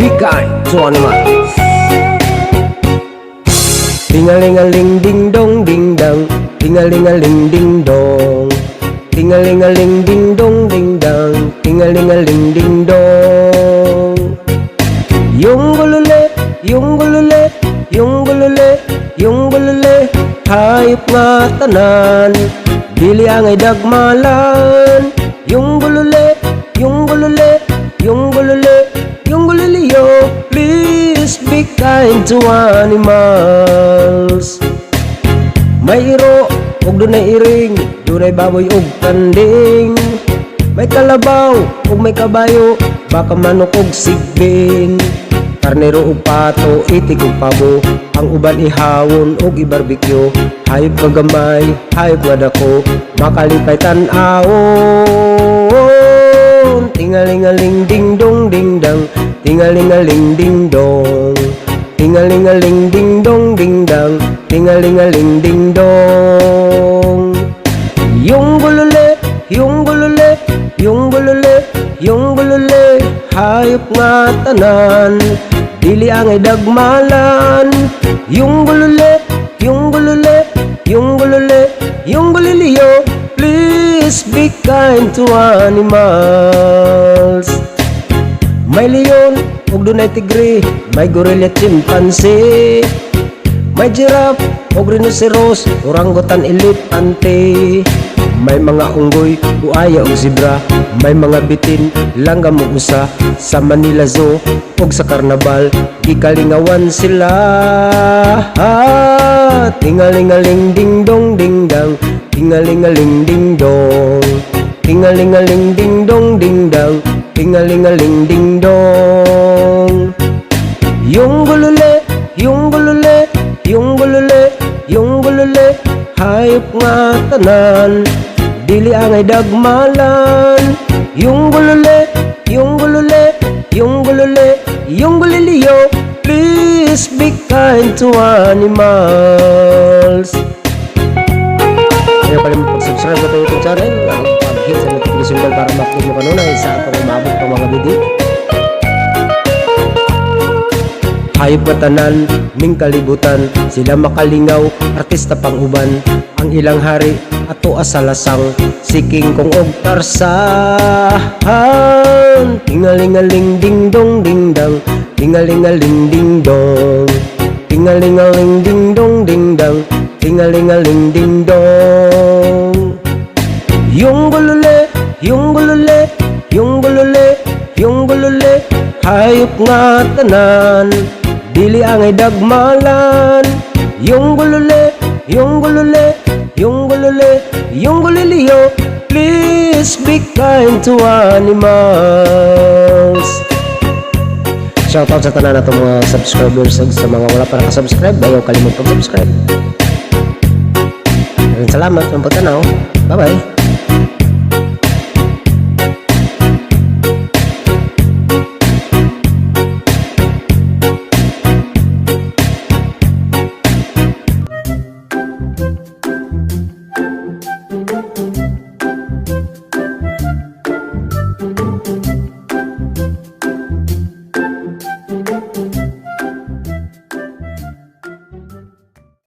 Be kind to animals. Ting-a-ling-a-ling, ding-dong, ding-dang. Ting-a-ling-a-ling, ding-dong. Ting-a-ling-a-ling, ding-dong, ding-dang. Ting-a-ling-a-ling, ding-dong. Yung gulule, yung gulule, yung gulule, yung gulule, hayop nga tanan, dili angay dagmalan. Yung gulule, yung gulule, yung gulule, yung guliliyo, please be kind to animals. May iro, ug dunay iring, dunay baboy ug kanding. May kalabaw, ug may kabayo, baka manok ug sigbin. Karnero ug pato, itik ug pabo, ang uban ihawon ug ibarbecue. Hayop kagamay, hayop nga dako, makalipay tan-awon. Tingalingaling ding-dong ding-dang, tingalingaling ding-dong. Tingalingaling ding-dong ding-dang, tingalingaling ding-dong. Yung gulule, yung gulule, yung gulule, yung gulule, hayop nga tanan, dili angay dagmalan. Yung gulule, yung gulule, yung gulule, yung guliliyo, please be kind to animals. May leon, ug dunay tigre, may gorilla, chimpanzee, may giraffe, ug rhinoceros, orangutan, elefante. May mga unggoy, buaya ug zebra, may mga bitin, langgam ug usa. Sa Manila Zoo ug sa Carnaval, gikalingawan sila. Tingalingaling ding-dong ding-dang, tingalingaling ding-dong. Tingalingaling ding-dong ding-dang, tingalingaling ding-dong. Yung gulule, yung gulule, yung gulule, yung gulule, hayop nga tanan, dili angay dagmalan. Yung gulule, yung gulule, yung gulule, yung guliliyo, please be kind to animals. Ayaw kalimut mag-subscribe sa YouTube channel, pag-hit sa notification bell para ma-upload mo kanunay sa atong umabot pa mga video. Hayop nga tanan, ning kalibutan, sila makalingaw, artista pang uban. Ang ilang hari, ato asalasang, si King Kong og Tarzan. Tingalingaling ding-dong ding-dang, tingalingaling ding-dong. Tingalingaling ding-dong ding-dang, tingalingaling ding-dong. Yung gulule, yung gulule, yung gulule, yung gulule, hayop nga tanan, dili angay dagmalan. Yung gulule, yung gulule, yung gulule, yung guliliyo, please be kind to animals. Shoutout sa tanan nato mga subscribers ug sa mga wala pa nakasubscribe, ayaw kalimut pag-subscribe. Salamat sa pagtanaw. Bye bye.